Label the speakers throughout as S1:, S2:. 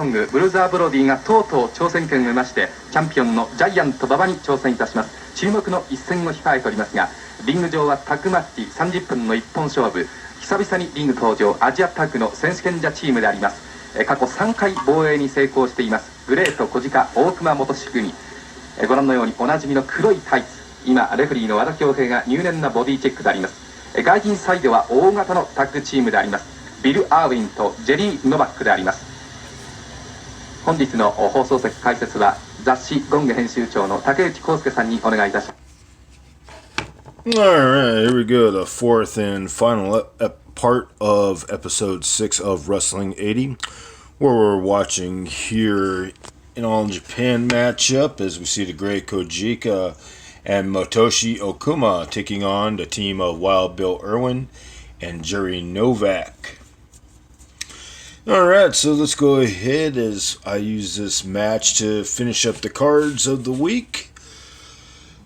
S1: コングブルザー・ブロディがとうとう挑戦権を得まして、チャンピオンのジャイアント馬場に挑戦いたします。注目の一戦を控えておりますが、リング上はタッグマッチ30分の一本勝負。久々にリング登場、アジアタッグの選手権者チームであります。過去3回防衛に成功しています。グレート小鹿大熊元志組、ご覧のようにおなじみの黒いタイツ。今レフェリーの和田恭平が入念なボディチェックであります。外人サイドは大型のタッグチームであります。ビル・アーウィンとジェリー・ノバックであります。本日の放送席解説は雑誌ゴング編集長の竹内康介さんにお願いいたします。
S2: Alright, here we go. The fourth and final part of episode 6 of Wrestling 80, where we're watching here an All Japan matchup as we see the Great Kojika and Motoshi Okuma taking on the team of Wild Bill Irwin and Jerry Novak. Alright, so let's go ahead as I use this match to finish up the cards of the week.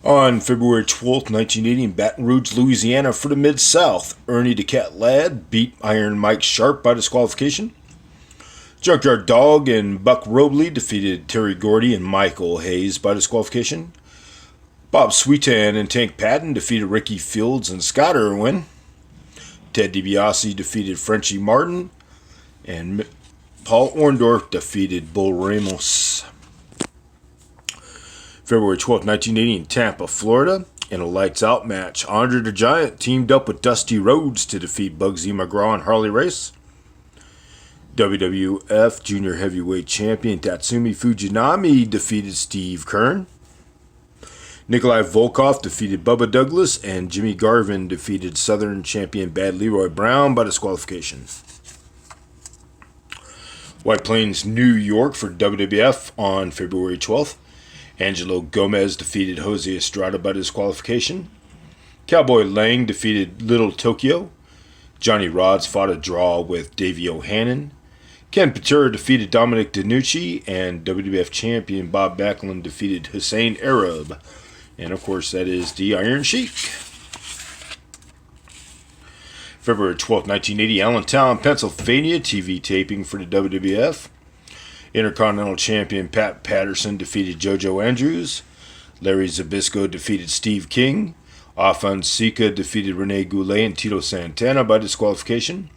S2: On February 12th, 1980, in Baton Rouge, Louisiana, for the Mid-South, Ernie the Cat Ladd beat Iron Mike Sharp by disqualification. Junkyard Dog and Buck Robley defeated Terry Gordy and Michael Hayes by disqualification. Bob Sweetan and Tank Patton defeated Ricky Fields and Scott Irwin. Ted DiBiase defeated Frenchie Martin. And Paul Orndorff defeated Bull Ramos. February 12, 1980, in Tampa, Florida, in a lights-out match, Andre the Giant teamed up with Dusty Rhodes to defeat Bugsy McGraw and Harley Race. WWF Junior Heavyweight Champion Tatsumi Fujinami defeated Steve Kern. Nikolai Volkov defeated Bubba Douglas, and Jimmy Garvin defeated Southern Champion Bad Leroy Brown by disqualification. White Plains, New York, for WWF on February 12th. Angelo Gomez defeated Jose Estrada by disqualification. Cowboy Lang defeated Little Tokyo. Johnny Rodz fought a draw with Davey O'Hannon. Ken Patera defeated Dominic DeNucci, and WWF champion Bob Backlund defeated Hussein Arab. And of course, that is the Iron Sheik. February 12, 1980, Allentown, Pennsylvania, TV taping for the WWF. Intercontinental Champion Pat Patterson defeated JoJo Andrews. Larry Zbyszko defeated Steve King. Afan Sika defeated Rene Goulet and Tito Santana by disqualification.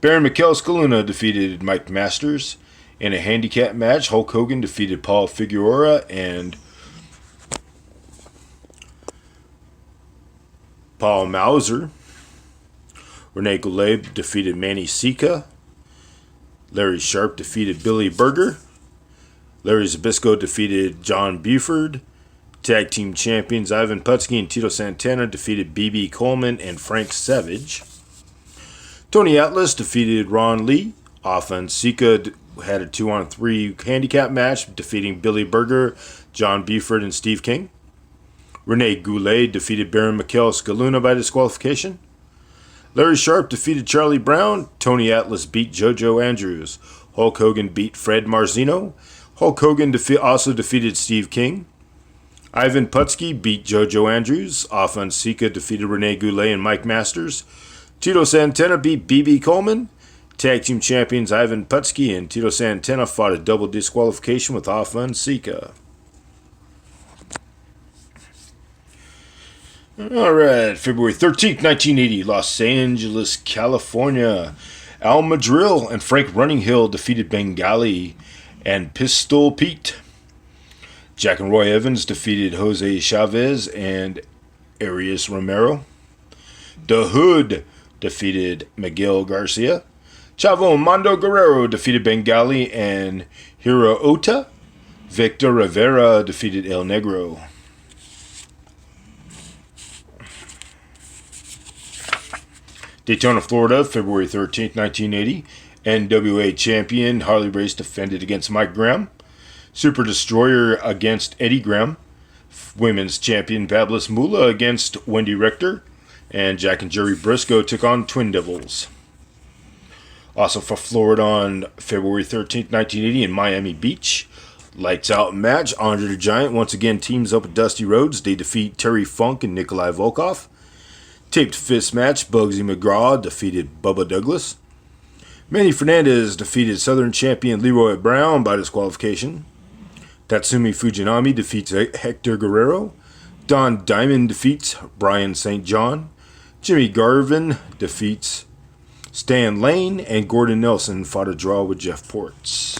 S2: Baron Mikel Scaluna defeated Mike Masters. In a handicap match, Hulk Hogan defeated Paul Figueroa and Paul Mauser. Rene Goulet defeated Manny Sika. Larry Sharp defeated Billy Berger. Larry Zbyszko defeated John Buford. Tag team champions Ivan Putski and Tito Santana defeated B.B. Coleman and Frank Savage. Tony Atlas defeated Ron Lee. Afan Sika had a 2-on-3 handicap match, defeating Billy Berger, John Buford, and Steve King. Rene Goulet defeated Baron Mikel Scaluna by disqualification. Larry Sharp defeated Charlie Brown. Tony Atlas beat JoJo Andrews. Hulk Hogan beat Fred Marzino. Hulk Hogan also defeated Steve King. Ivan Putski beat JoJo Andrews. Afan Sika defeated Rene Goulet and Mike Masters. Tito Santana beat B.B. Coleman. Tag team champions Ivan Putski and Tito Santana fought a double disqualification with Afan Sika. Alright, February 13th, 1980, Los Angeles, California. Al Madrill and Frank Runninghill defeated Bengali and Pistol Pete. Jack and Roy Evans defeated Jose Chavez and Arias Romero. The Hood defeated Miguel Garcia. Chavo Mondo Guerrero defeated Bengali and Hiro Ota. Victor Rivera defeated El Negro. Daytona, Florida, February 13th, 1980. NWA champion Harley Race defended against Mike Graham. Super Destroyer against Eddie Graham. Women's champion Fabulous Moolah against Wendy Richter. And Jack and Jerry Briscoe took on Twin Devils. Also for Florida on February 13th, 1980 in Miami Beach. Lights out match. Andre the Giant once again teams up with Dusty Rhodes. They defeat Terry Funk and Nikolai Volkov. Taped fist match. Bugsy McGraw defeated Bubba Douglas. Manny Fernandez defeated Southern champion Leroy Brown by disqualification. Tatsumi Fujinami defeats Hector Guerrero. Don Diamond defeats Brian St. John. Jimmy Garvin defeats Stan Lane. And Gordon Nelson fought a draw with Jeff Ports.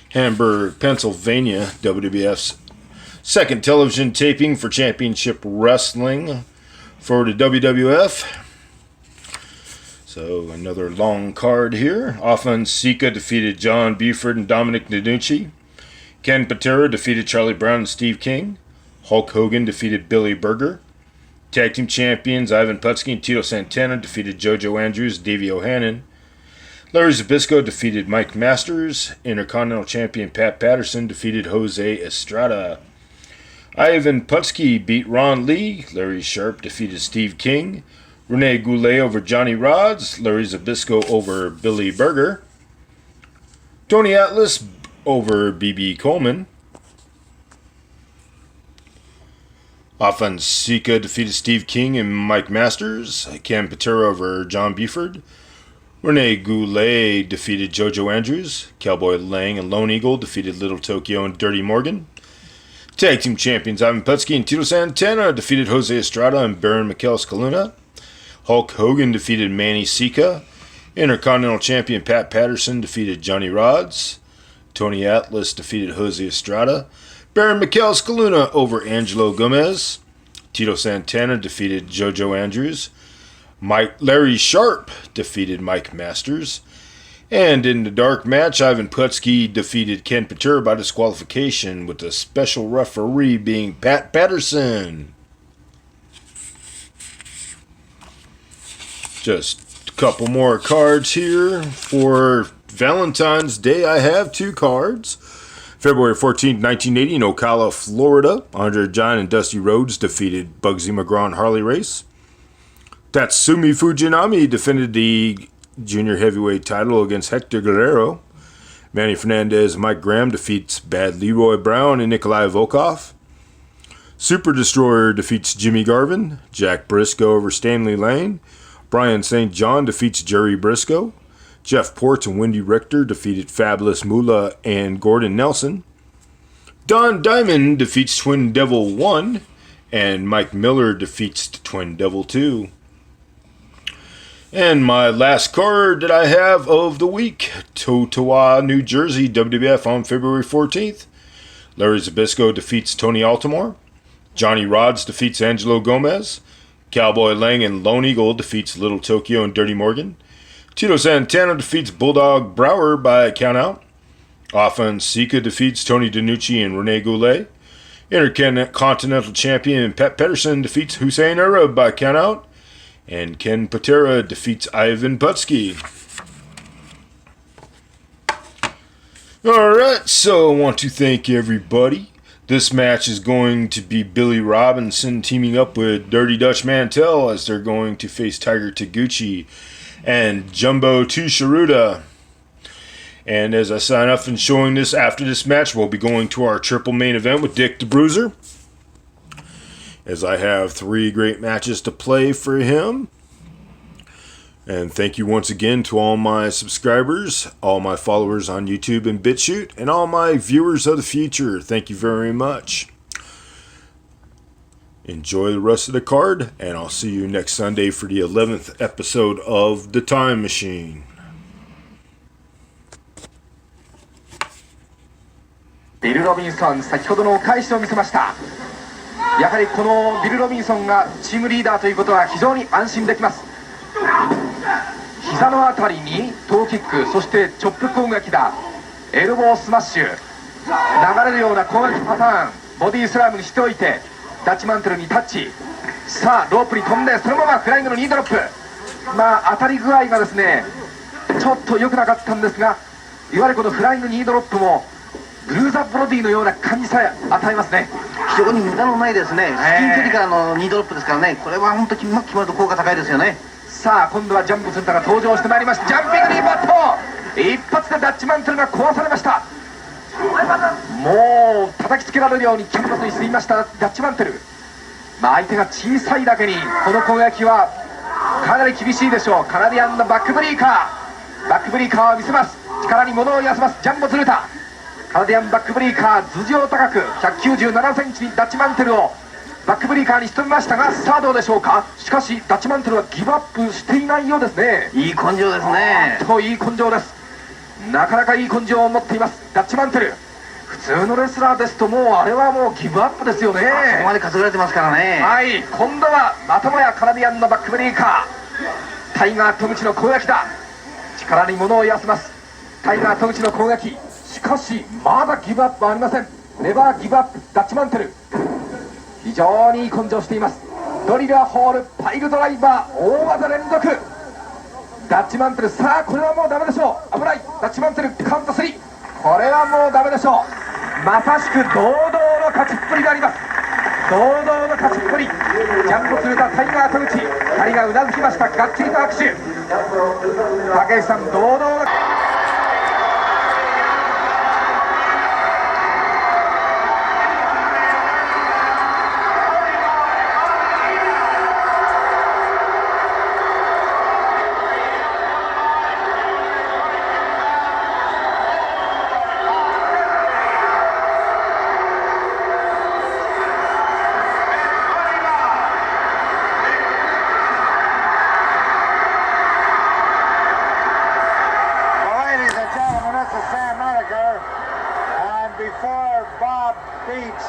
S2: Hamburg, Pennsylvania, WWF's second television taping for Championship Wrestling for the WWF. So another long card here. Offense Sika defeated John Buford and Dominic DeNucci. Ken Patera defeated Charlie Brown and Steve King. Hulk Hogan defeated Billy Berger. Tag Team Champions Ivan Putski and Tito Santana defeated JoJo Andrews, Davey O'Hannon. Larry Zbyszko defeated Mike Masters. Intercontinental Champion Pat Patterson defeated Jose Estrada. Ivan Putski beat Ron Lee. Larry Sharp defeated Steve King. Rene Goulet over Johnny Rods. Larry Zbyszko over Billy Berger. Tony Atlas over B.B. Coleman. Offense Sika defeated Steve King and Mike Masters. Ken Patera over John Buford. Rene Goulet defeated JoJo Andrews. Cowboy Lang and Lone Eagle defeated Little Tokyo and Dirty Morgan. Tag Team Champions Ivan Putski and Tito Santana defeated Jose Estrada and Baron Mikel Scaluna. Hulk Hogan defeated Manny Sika. Intercontinental Champion Pat Patterson defeated Johnny Rods. Tony Atlas defeated Jose Estrada. Baron Mikel Scaluna over Angelo Gomez. Tito Santana defeated JoJo Andrews. Larry Sharp defeated Mike Masters. And in the dark match, Ivan Putski defeated Ken Patera by disqualification, with the special referee being Pat Patterson. Just a couple more cards here. For Valentine's Day, I have two cards. February 14, 1980, in Ocala, Florida, Andre the Giant and Dusty Rhodes defeated Bugsy McGraw and Harley Race. Tatsumi Fujinami defended the junior heavyweight title against Hector Guerrero. Manny Fernandez and Mike Graham defeats Bad Leroy Brown and Nikolai Volkov. Super Destroyer defeats Jimmy Garvin. Jack Briscoe over Stanley Lane. Brian St. John defeats Jerry Briscoe. Jeff Ports and Wendy Richter defeated Fabulous Moolah and Gordon Nelson. Don Diamond defeats Twin Devil 1. And Mike Miller defeats Twin Devil 2. And my last card that I have of the week, Totowa, New Jersey, WWF on February 14th. Larry Zbyszko defeats Tony Altomare. Johnny Rods defeats Angelo Gomez. Cowboy Lang and Lone Eagle defeats Little Tokyo and Dirty Morgan. Tito Santana defeats Bulldog Brower by countout. Offense Sika defeats Tony DeNucci and Rene Goulet. Intercontinental Champion Pat Patterson defeats Hussein Arab by countout. And Ken Patera defeats Ivan Putski. Alright, so I want to thank everybody. This match is going to be Billy Robinson teaming up with Dirty Dutch Mantel as they're going to face Tiger Taguchi and Jumbo Tsuruta. And as I sign off and showing this, after this match, we'll be going to our triple main event with Dick the Bruiser, as I have 3 great matches to play for him. And thank you once again to all my subscribers, all my followers on YouTube and BitChute, and all my viewers of the future. Thank you very much. Enjoy the rest of the card, and I'll see you next Sunday for the 11th episode of The Time Machine.
S1: ビル・ロビンソン、先ほどのお返しを見せました。やはりこのビル・ロビンソンがチームリーダーということは非常に安心できます。膝のあたりにトーキック、そしてチョップ攻撃だ、エルボースマッシュ、流れるような攻撃パターン、ボディスラムにしておいてダッチマンテルにタッチ、さあロープに飛んでそのままフライングのニードロップ、当たり具合がですねちょっと良くなかったんですが、いわゆるこのフライングニードロップもブルーザ・ブロディのような感じさえ与えますね。
S3: 非常に無駄のないですね、至近距離からのニードロップですからね、これは本当に決まると効果高いですよね。
S1: さあ今度はジャンプセンターが登場してまいりました。ジャンピングリーバット、一発でダッチマンテルが壊されました。もう叩きつけられるようにキャンバスに吸いましたダッチマンテル。相手が小さいだけにこの攻撃はかなり厳しいでしょう。カナディアンのバックブリーカー、バックブリーカーを見せます。力に物を言わせます。ジャンボ鶴田、カナディアンバックブリーカー、頭上高く197センチにダッチマンテルをバックブリーカーに仕留めましたが、さあどうでしょうか。しかしダッチマンテルはギブアップしていないようですね。
S3: いい根性ですね。
S1: いい根性です。なかなかいい根性を持っていますダッチマンテル。普通のレスラーですともうあれはもうギブアップですよね。
S3: そこまで担がれてますからね。
S1: はい、今度はまたもやカナディアンのバックブリーカー、タイガー戸口の攻撃だ。力に物を言わせますタイガー戸口の攻撃。しかしまだギブアップはありません。ネバーギブアップダッチマンテル、非常にいい根性しています。ドリルアホールパイルドライバー大技連続ダッチマンテル。さあこれはもうダメでしょう。危ない。ダッチマンテルカウント3、これはもうダメでしょう。まさしく堂々の勝ちっぷりであります。堂々の勝ちっぷり。ジャンプするタイガー戸口、2人がうなずきました。がっちりと握手。竹内さん堂々の
S4: Before Bob Beach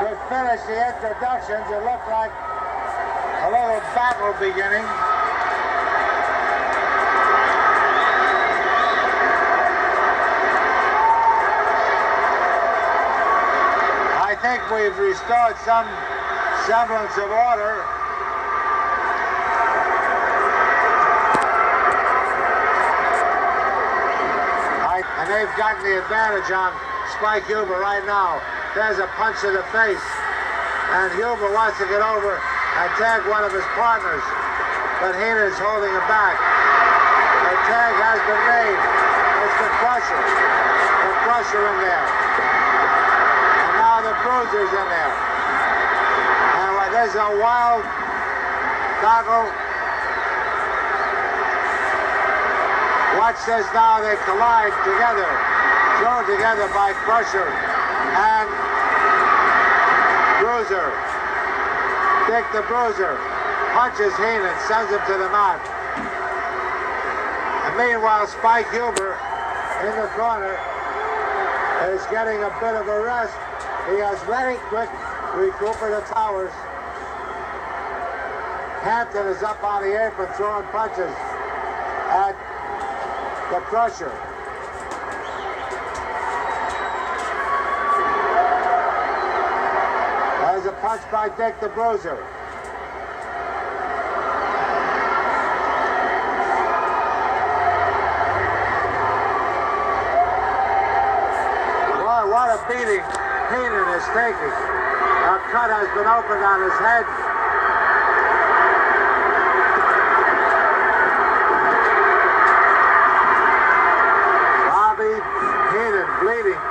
S4: could finish the introductions, it looked like a little battle beginning. I think we've restored some semblance of order. And they've gotten the advantage on Spike Huber right now. There's a punch to the face. And Huber wants to get over and tag one of his partners. But Heenan's holding him back. The tag has been made. It's the Crusher. The Crusher in there. And now the Bruiser's in there. And there's a wild battle. Watch this now, they collide together, thrown together by Crusher and Bruiser. Dick the Bruiser punches Heenan, sends him to the mat. And meanwhile, Spike Huber in the corner is getting a bit of a rest. He has very quick Cooper the Towers. Hampton is up on the apron throwing punches at the Crusher. There's a punch by Dick the Bruiser. Boy, what a beating Heenan is taking. A cut has been opened on his head. Heenan bleeding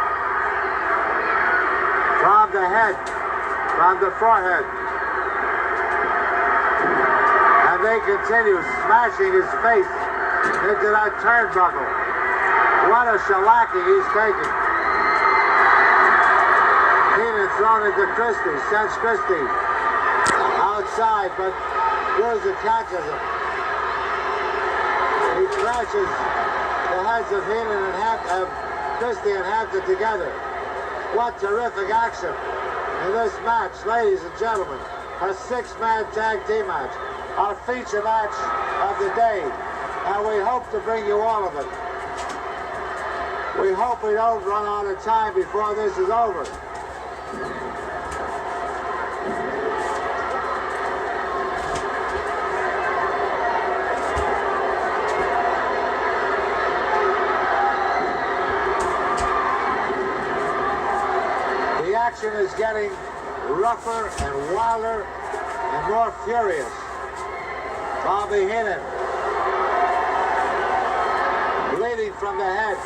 S4: from the head, from the forehead. And they continue smashing his face into that turnbuckle. What a shellacking he's taking. Heenan thrown into Christie, sends Christie outside, but Bruiser catches him. He crashes the heads of Heenan and Christie and Hampton together. What terrific action in this match, ladies and gentlemen. A six-man tag team match. Our feature match of the day. And we hope to bring you all of it. We hope we don't run out of time before this is over. The action is getting rougher and wilder and more furious. Bobby Heenan bleeding from the head.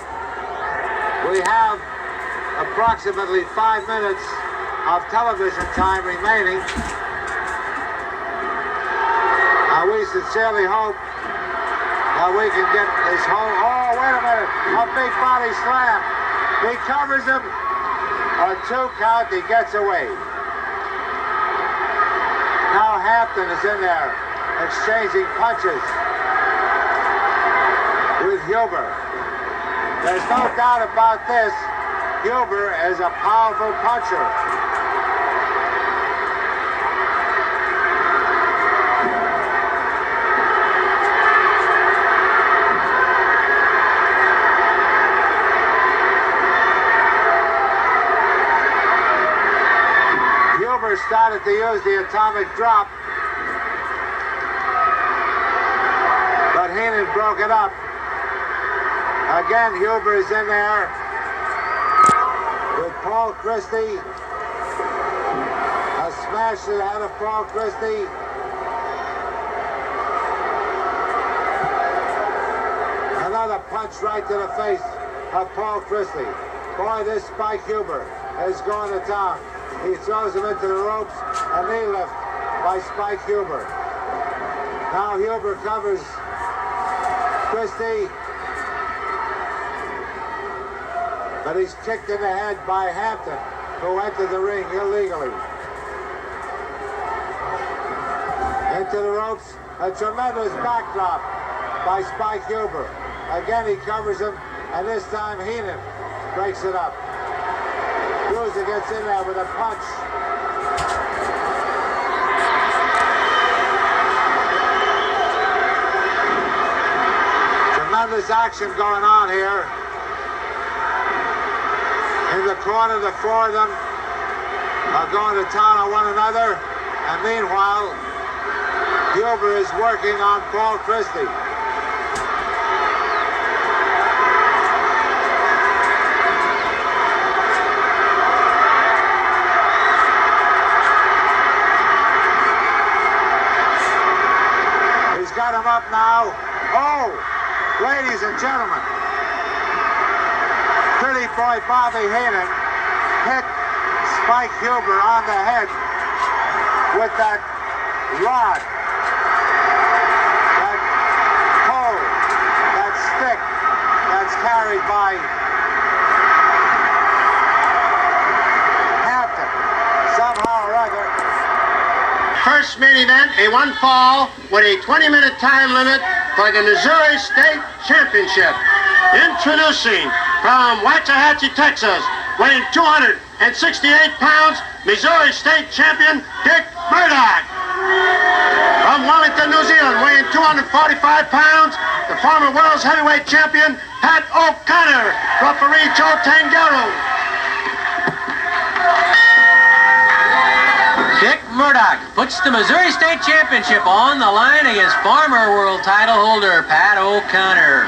S4: We have approximately 5 minutes of television time remaining. We sincerely hope that we can get this whole... Oh, wait a minute. A big body slam. He covers him. A 2 count. He gets away. Now Hampton is in there exchanging punches with Huber. There's no doubt about this. Huber is a powerful puncher. Huber started to use the atomic drop, but Heenan broke it up. Again, Huber is in there with Paul Christie. A smash to the head of Paul Christie. Another punch right to the face of Paul Christie. Boy, this Spike Huber is going to town. He throws him into the ropes. A knee lift by Spike Huber. Now Huber covers Christie. But he's kicked in the head by Hampton, who entered the ring illegally. Into the ropes, a tremendous backdrop by Spike Huber. Again, he covers him, and this time Heenan breaks it up. Bruiser gets in there with a punch. Tremendous action going on here. In the corner, the four of them are going to town on one another. And meanwhile, Huber is working on Paul Christie. He's got him up now. Oh, ladies and gentlemen. Pretty boy Bobby Heenan hit Spike Huber on the head with that rod, that pole, that stick that's carried by Hampton. Somehow or other.
S5: First main event, a one fall with a 20-minute time limit for the Missouri State Championship. Introducing from Waxahachie, Texas, weighing 268 pounds, Missouri State Champion Dick Murdoch. From Wellington, New Zealand, weighing 245 pounds, the former World's Heavyweight Champion Pat O'Connor, referee Joe Tangaro.
S6: Dick Murdoch puts the Missouri State Championship on the line against former world title holder Pat O'Connor.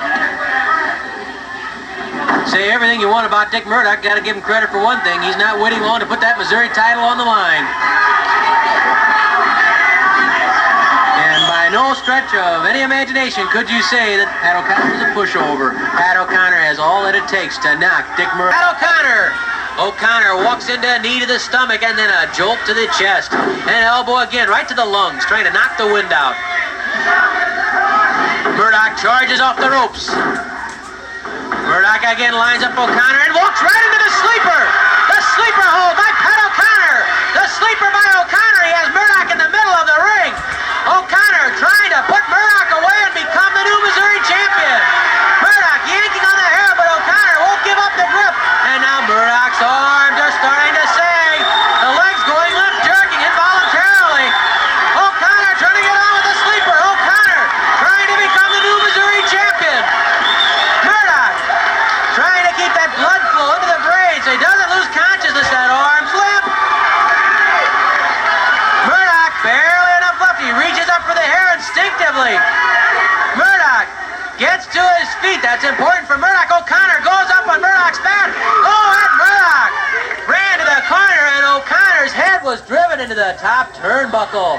S6: Say everything you want about Dick Murdoch, got to give him credit for one thing. He's not waiting long to put that Missouri title on the line. And by no stretch of any imagination could you say that Pat O'Connor is a pushover. Pat O'Connor has all that it takes to knock Dick Murdoch. Pat O'Connor! O'Connor walks into a knee to the stomach and then a jolt to the chest. And an elbow again, right to the lungs, trying to knock the wind out. Murdoch charges off the ropes. Murdoch again lines up O'Connor and walks right into the sleeper! The sleeper hold by Pat O'Connor! The sleeper by O'Connor! He has Murdoch in the middle of the ring! O'Connor trying to put Murdoch away and become the new Missouri champion! Murdoch yanking on the hair, but O'Connor won't give up the grip! And now Murdoch's arms are starting to sag! The legs going limp, jerking involuntarily! O'Connor trying to get on with the sleeper! O'Connor trying to become the new Missouri champion! Trying to keep that blood flow into the brain so he doesn't lose consciousness. That arm's limp. Murdoch, barely enough left. He reaches up for the hair instinctively. Murdoch gets to his feet. That's important for Murdoch. O'Connor goes up on Murdoch's back. Oh, and Murdoch ran to the corner, and O'Connor's head was driven into the top turnbuckle.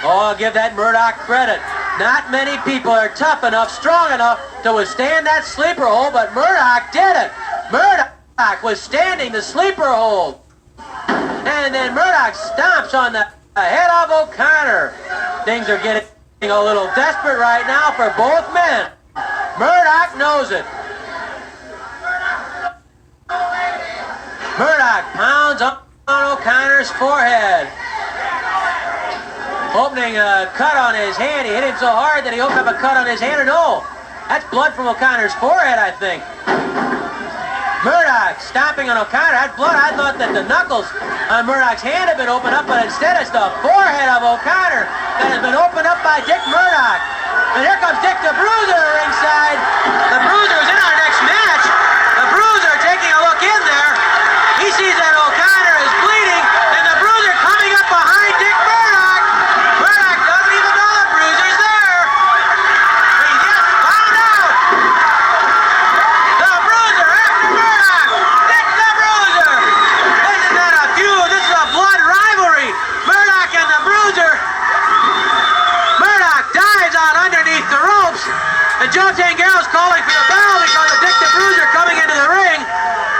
S6: Oh, I'll give that Murdoch credit. Not many people are tough enough, strong enough to withstand that sleeper hold, but Murdoch did it. Murdoch withstanding the sleeper hold. And then Murdoch stomps on the head of O'Connor. Things are getting a little desperate right now for both men. Murdoch knows it. Murdoch pounds on O'Connor's forehead. Opening a cut on his hand. He hit him so hard that he opened up a cut on his hand. Or no, that's blood from O'Connor's forehead, I think. Murdoch stomping on O'Connor. That blood, I thought that the knuckles on Murdoch's hand had been opened up, but instead it's the forehead of O'Connor that has been opened up by Dick Murdoch. And here comes Dick the Bruiser ringside. The Bruiser is in our next match. The Bruiser taking a look in there. He sees that O'Connor is bleeding, and the Bruiser coming up behind Dick Murdoch. Murdoch doesn't even know the Bruiser's there. He just found out. The Bruiser after Murdoch. Dick the Bruiser. Isn't that a feud? This is a blood rivalry. Murdoch and the Bruiser. Murdoch dives out underneath the ropes, and Joe Tangero's calling for the bell because of Dick the Bruiser coming into the ring.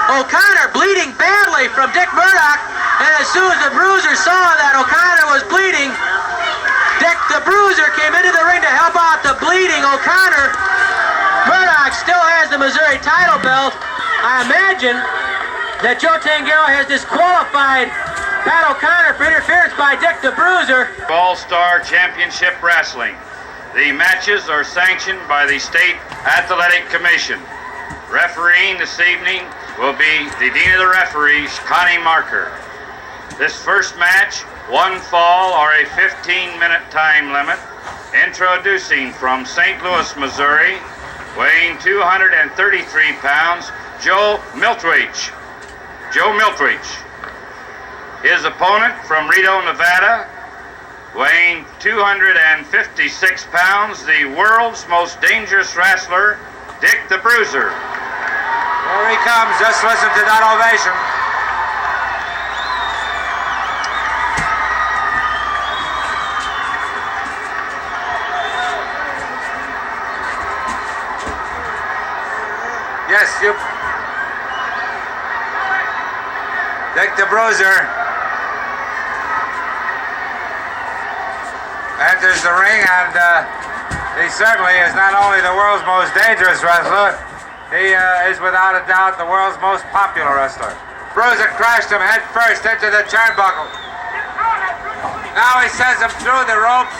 S6: O'Connor bleeding badly from Dick Murdoch, and as soon as the Bruiser saw that O'Connor was bleeding, Dick the Bruiser came into the ring to help out the bleeding O'Connor. Murdoch still has the Missouri title belt. I imagine that Joe Tangero has disqualified Pat O'Connor for interference by Dick the Bruiser.
S7: All-Star Championship Wrestling. The matches are sanctioned by the State Athletic Commission. Refereeing this evening will be the Dean of the Referees, Connie Marker. This first match, one fall or a 15-minute time limit. Introducing from St. Louis, Missouri, weighing 233 pounds, Joe Miltwich. Joe Miltwich. His opponent from Reno, Nevada, weighing 256 pounds, the world's most dangerous wrestler, Dick the Bruiser.
S4: Here he comes. Just listen to that ovation. Yes, you. Dick the Bruiser enters the ring, and he certainly is not only the world's most dangerous wrestler, he is without a doubt the world's most popular wrestler. Bruiser crashed him head first into the turnbuckle. Now he sends him through the ropes.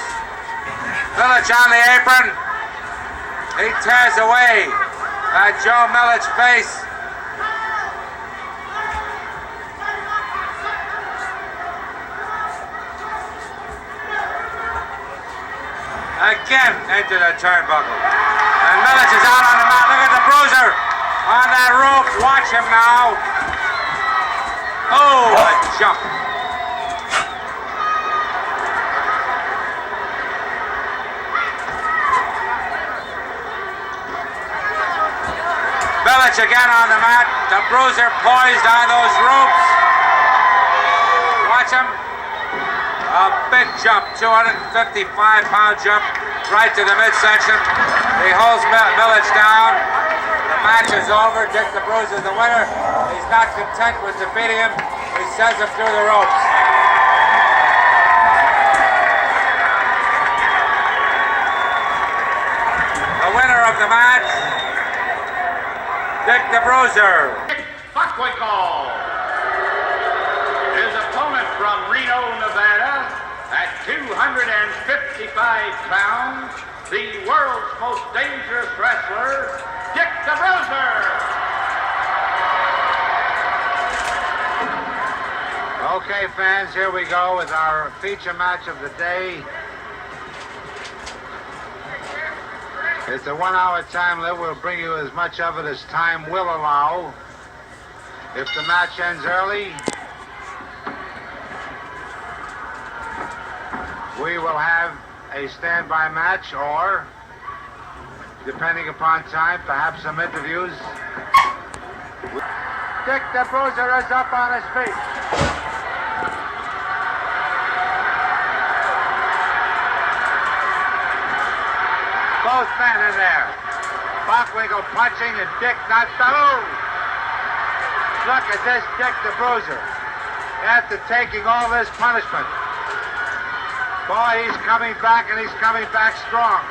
S4: Millich on the apron. He tears away Joe Millich's face. Again into the turnbuckle. And Millich is out on the mat. Look at the Bruiser on that rope. Watch him now. Oh, a jump. Millich again on the mat. The Bruiser poised on those ropes. Watch him. A big jump, 255-pound jump right to the midsection. He holds Millich down. The match is over. Dick the Bruiser is the winner. He's not content with defeating him. He sends him through the ropes. The winner of the match, Dick the Bruiser.
S7: Buckwinkle. His opponent from Reno, Nevada, at 255 pounds, the world's most dangerous wrestler, Dick the Bruiser.
S4: Okay, fans, here we go with our feature match of the day. It's a 1 hour time limit. We'll bring you as much of it as time will allow. If the match ends early, we will have a standby match, or, depending upon time, perhaps some interviews. Dick the Bruiser is up on his feet. Both men in there. Buckwinkle punching and Dick not. Oh! Look at this Dick the Bruiser. after taking all this punishment. Boy, he's coming back, and he's coming back strong.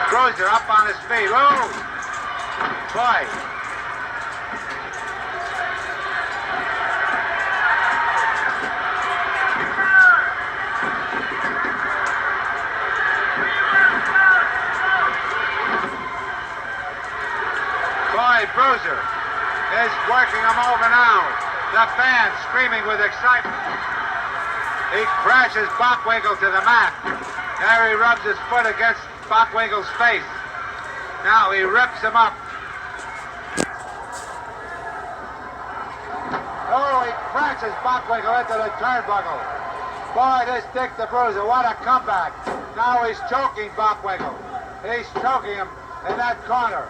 S4: Bruiser up on his feet. Oh, boy. Bruiser is working him over now. The fans screaming with excitement. He crashes Bockwinkel to the mat. There he rubs his foot against Bockwinkel's face. Now he rips him up. Oh, he crashes Bockwinkel into the turnbuckle. Boy, this Dick the Bruiser, what a comeback. Now he's choking Bockwinkel. He's choking him in that corner.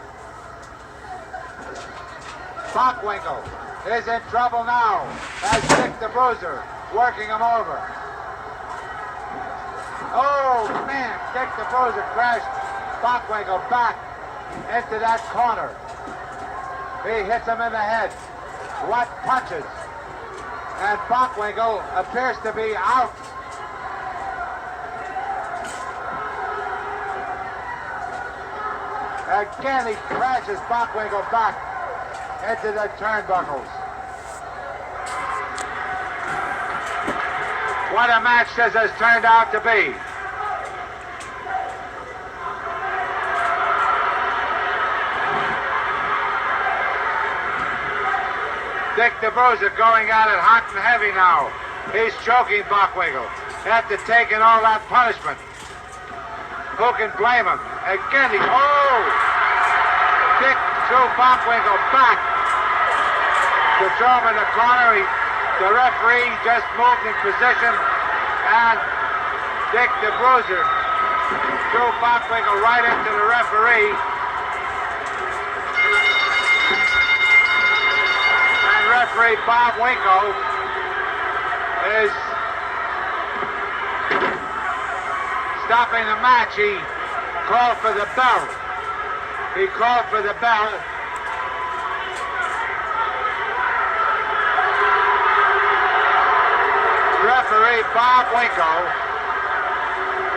S4: Bockwinkel is in trouble now as Dick the Bruiser working him over. Oh, man, Dick the Bruiser crashed Bockwinkel back into that corner. He hits him in the head. What punches? And Bockwinkel appears to be out. Again, he crashes Bockwinkel back into the turnbuckles. What a match this has turned out to be. Dick the Bruiser going at it hot and heavy now. He's choking Bockwinkel after taking all that punishment. Who can blame him? Again, Dick threw Bockwinkel back to throw him in the corner. The referee just moved in position, and Dick the Bruiser threw Bockwinkel right into the referee. And referee Bob Winko is stopping the match. He called for the bell. He called for the bell. Referee Bob Winko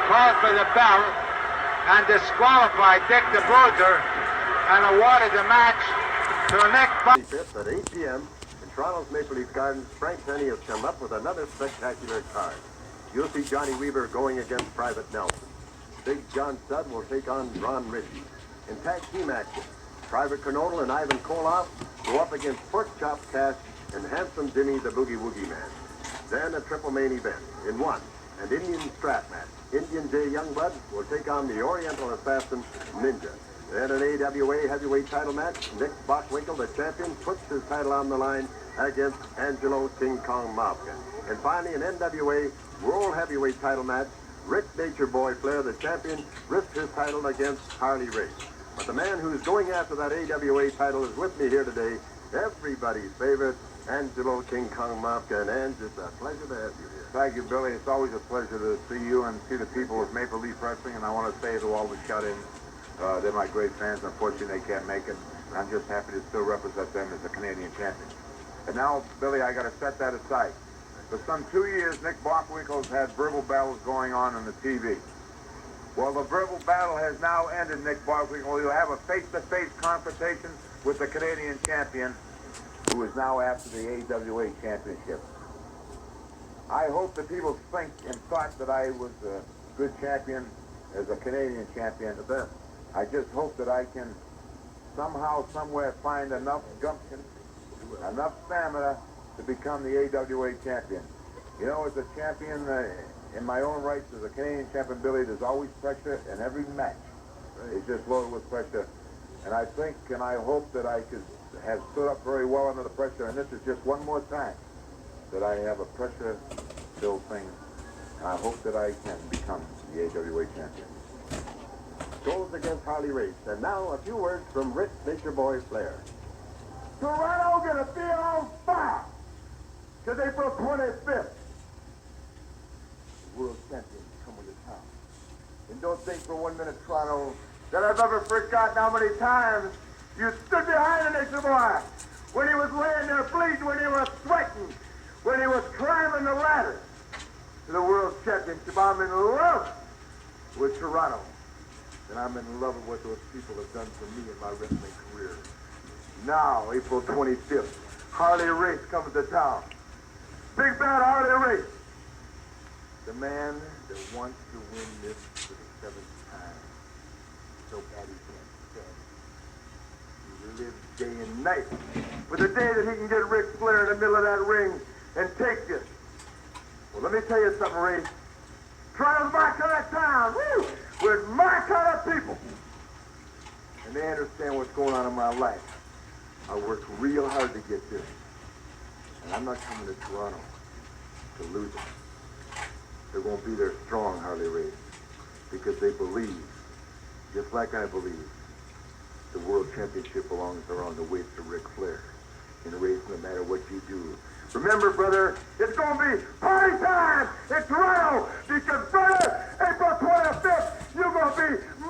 S4: called for the bell and disqualified Dick the Bruiser and awarded the match to Nick
S5: Buck. At 8 p.m. in Toronto's Maple Leaf Gardens, Frank Penny has come up with another spectacular card. You'll see Johnny Weaver going against Private Nelson. Big John Studd will take on Ron Ritchie. In tag team action, Private Kernodle and Ivan Koloff go up against Pork Chop Cash and Handsome Jimmy the Boogie Woogie Man. Then a triple main event in one, an Indian strap match. Indian J. Youngblood will take on the Oriental Assassin Ninja. Then an AWA heavyweight title match. Nick Bockwinkel, the champion, puts his title on the line against Angelo King Kong Mafka. And finally, an NWA World Heavyweight title match. Rick Nature Boy Flair, the champion, risked his title against Harley Race. But the man who's going after that AWA title is with me here today, everybody's favorite, Angelo King Kong Mafka. And it's a pleasure to have you here.
S8: Thank you, Billy. It's always a pleasure to see you and see the people with Maple Leaf Wrestling. And I want to say to all the shut-ins, they're my great fans. Unfortunately, they can't make it. I'm just happy to still represent them as a Canadian champion. And now, Billy, I got to set that aside. For some 2 years, Nick Bockwinkel's had verbal battles going on the TV. Well, the verbal battle has now ended, Nick Bockwinkel. You'll have a face-to-face confrontation with the Canadian champion, who is now after the AWA championship. I hope that people think and thought that I was a good champion as a Canadian champion. I just hope that I can somehow, somewhere find enough gumption, enough stamina to become the AWA champion. You know, as a champion, in my own rights as a Canadian champion, Billy, there's always pressure in every match. It's just loaded with pressure. And I think and I hope that I could have stood up very well under the pressure, and this is just one more time that I have a pressure-filled thing. And I hope that I can become the AWA champion.
S5: Goes against Harley Race. And now a few words from Rick Nature Boy Flair.
S8: Toronto gonna be on fire. Because April 25th, the world champions coming to town. And don't think for 1 minute, Toronto, that I've ever forgotten how many times you stood behind the Nature Boy when he was laying there bleeding, when he was sweating, when he was climbing the ladder to the world championship. I'm in love with Toronto. And I'm in love with what those people have done for me in my wrestling career. Now, April 25th, Harley Race comes to town. Big bad Harley Race. The man that wants to win this for the 7th time. So bad he can't stand it. He lives day and night for the day that he can get Ric Flair in the middle of that ring and take this. Well, let me tell you something, Ray. Toronto's my kind of town, woo, with my kind of people. And they understand what's going on in my life. I worked real hard to get this. And I'm not coming to Toronto to lose it. They're going to be there strong, Harley Race, because they believe, just like I believe, the World Championship belongs around the waist of Ric Flair. In a race, no matter what you do. Remember, brother, it's going to be party time in Toronto, because, brother, April 25th, you're going to be